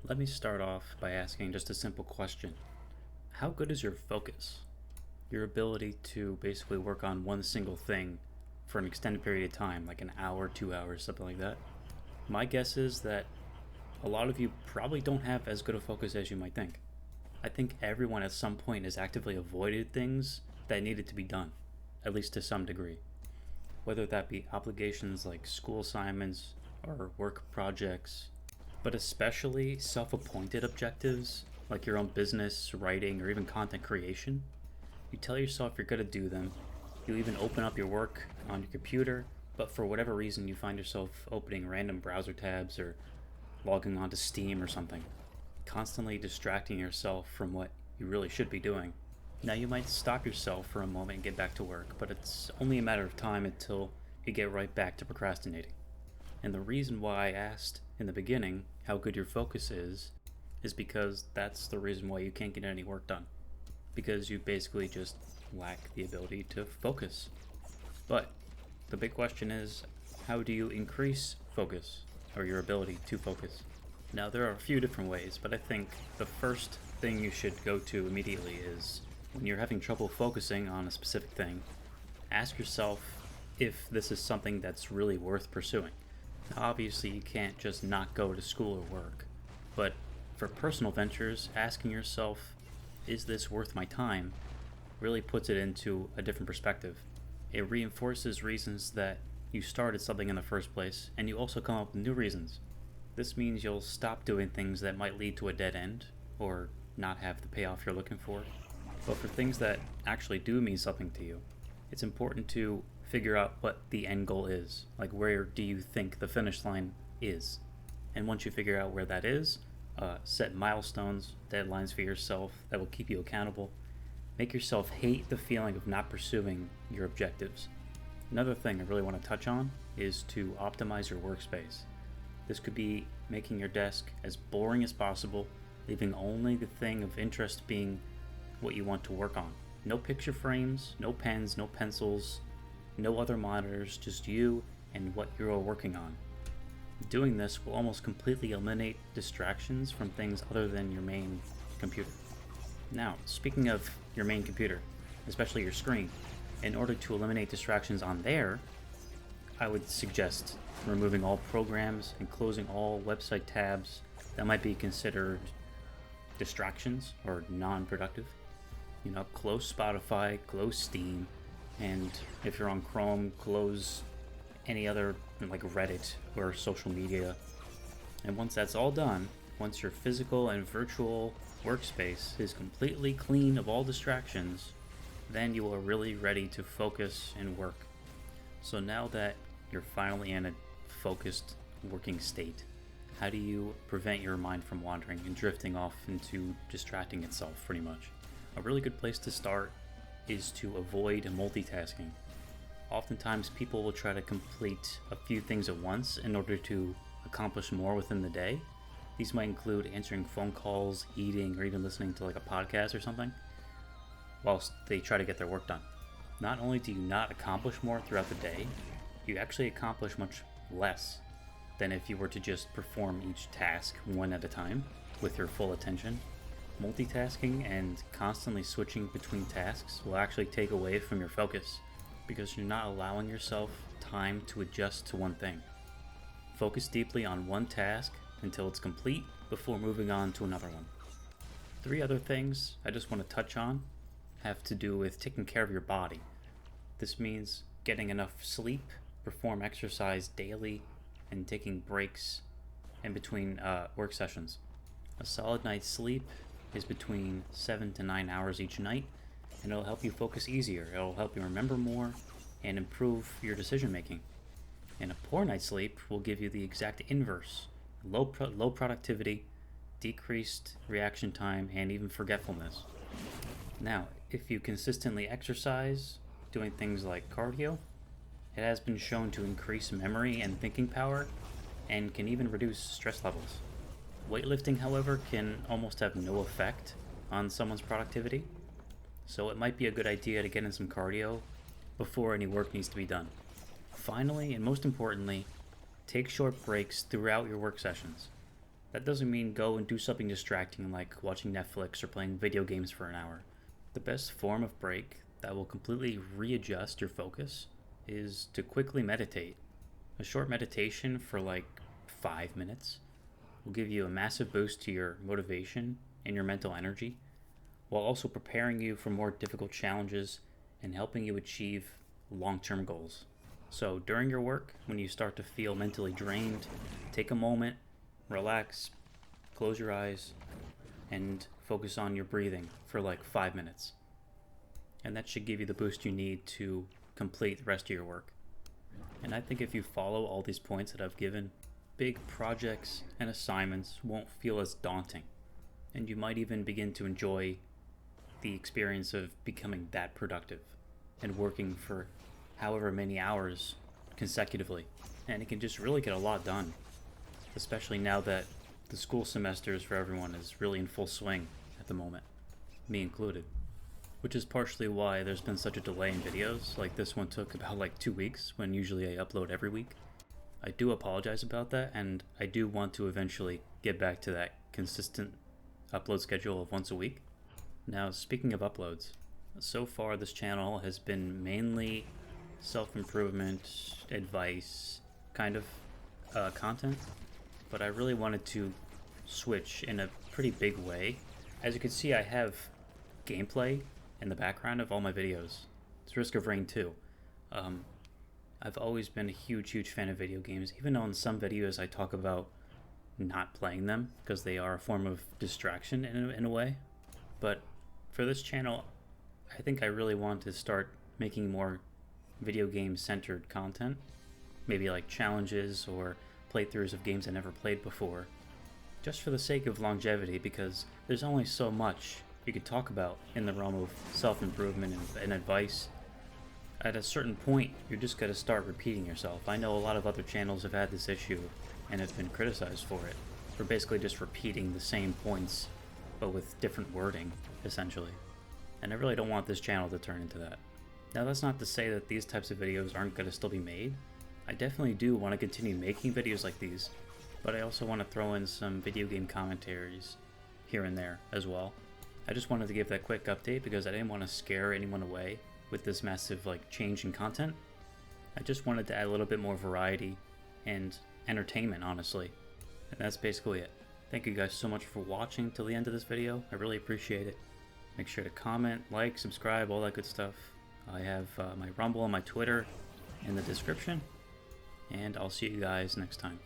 Let me start off by asking just a simple question. How good is your focus? Your ability to basically work on one single thing for an extended period of time, like an hour, 2 hours, something like that. My guess is that a lot of you probably don't have as good a focus as you might think. I think everyone at some point has actively avoided things that needed to be done, at least to some degree. Whether that be obligations like school assignments or work projects, but especially self appointed objectives like your own business, writing, or even content creation. You tell yourself you're going to do them. You even open up your work on your computer, but for whatever reason, you find yourself opening random browser tabs or logging onto Steam or something, constantly distracting yourself from what you really should be doing. Now, you might stop yourself for a moment and get back to work, but it's only a matter of time until you get right back to procrastinating. And the reason why I asked in the beginning how good your focus is because that's the reason why you can't get any work done. Because you basically just lack the ability to focus. But the big question is, how do you increase focus or your ability to focus? Now, there are a few different ways, but I think the first thing you should go to immediately is when you're having trouble focusing on a specific thing, ask yourself if this is something that's really worth pursuing. Now, obviously, you can't just not go to school or work, but for personal ventures, asking yourself, is this worth my time, really puts it into a different perspective. It reinforces reasons that you started something in the first place, and you also come up with new reasons. This means you'll stop doing things that might lead to a dead end or not have the payoff you're looking for. But for things that actually do mean something to you, it's important to figure out what the end goal is. Like, where do you think the finish line is? And once you figure out where that is, set milestones, deadlines for yourself that will keep you accountable. Make yourself hate the feeling of not pursuing your objectives. Another thing I really want to touch on is to optimize your workspace. This could be making your desk as boring as possible, leaving only the thing of interest being what you want to work on. No picture frames, no pens, no pencils, no other monitors, just you and what you're working on. Doing this will almost completely eliminate distractions from things other than your main computer. Now, speaking of your main computer, especially your screen, in order to eliminate distractions on there, I would suggest removing all programs and closing all website tabs that might be considered distractions or non-productive. Close Spotify, close Steam, and if you're on Chrome, close any other like Reddit or social media. And once that's all done, once your physical and virtual workspace is completely clean of all distractions, then you are really ready to focus and work. So now that you're finally in a focused working state, how do you prevent your mind from wandering and drifting off into distracting itself pretty much? A really good place to start is to avoid multitasking. Oftentimes people will try to complete a few things at once in order to accomplish more within the day. These might include answering phone calls, eating, or even listening to like a podcast or something, whilst they try to get their work done. Not only do you not accomplish more throughout the day, you actually accomplish much less than if you were to just perform each task one at a time with your full attention. Multitasking and constantly switching between tasks will actually take away from your focus because you're not allowing yourself time to adjust to one thing. Focus deeply on one task until it's complete before moving on to another one. 3 other things I just want to touch on have to do with taking care of your body. This means getting enough sleep, perform exercise daily, and taking breaks in between work sessions. A solid night's sleep is between 7 to 9 hours each night, and it'll help you focus easier, it'll help you remember more, and improve your decision making. And a poor night's sleep will give you the exact inverse: low productivity, decreased reaction time, and even forgetfulness. Now, if you consistently exercise, doing things like cardio, it has been shown to increase memory and thinking power, and can even reduce stress levels. Weightlifting, however, can almost have no effect on someone's productivity, so it might be a good idea to get in some cardio before any work needs to be done. Finally, and most importantly, take short breaks throughout your work sessions. That doesn't mean go and do something distracting like watching Netflix or playing video games for an hour. The best form of break that will completely readjust your focus is to quickly meditate. A short meditation for like 5 minutes will give you a massive boost to your motivation and your mental energy, while also preparing you for more difficult challenges and helping you achieve long term goals. So, during your work, when you start to feel mentally drained, take a moment, relax, close your eyes, and focus on your breathing for like 5 minutes. And that should give you the boost you need to complete the rest of your work. And I think if you follow all these points that I've given, big projects and assignments won't feel as daunting. And you might even begin to enjoy the experience of becoming that productive and working for however many hours consecutively. And it can just really get a lot done, especially now that the school semesters for everyone is really in full swing at the moment, me included. Which is partially why there's been such a delay in videos. Like this one took about like 2 weeks when usually I upload every week. I do apologize about that, and I do want to eventually get back to that consistent upload schedule of once a week. Now, speaking of uploads, so far this channel has been mainly self-improvement, advice, kind of content, but I really wanted to switch in a pretty big way. As you can see, I have gameplay in the background of all my videos. It's Risk of Rain 2. I've always been a huge fan of video games, even though in some videos I talk about not playing them because they are a form of distraction in a way. But for this channel, I think I really want to start making more video game centered content, maybe like challenges or playthroughs of games I never played before, just for the sake of longevity, because there's only so much you could talk about in the realm of self-improvement and advice. At a certain point, you're just going to start repeating yourself. I know a lot of other channels have had this issue and have been criticized for it, for basically just repeating the same points, but with different wording, essentially. And I really don't want this channel to turn into that. Now, that's not to say that these types of videos aren't going to still be made. I definitely do want to continue making videos like these, but I also want to throw in some video game commentaries here and there as well. I just wanted to give that quick update because I didn't want to scare anyone away with this massive change in content. I just wanted to add a little bit more variety and entertainment, honestly. And that's basically it. Thank you guys so much for watching till the end of this video. I really appreciate it. Make sure to comment, like, subscribe, all that good stuff. I have my Rumble and my Twitter in the description. And I'll see you guys next time.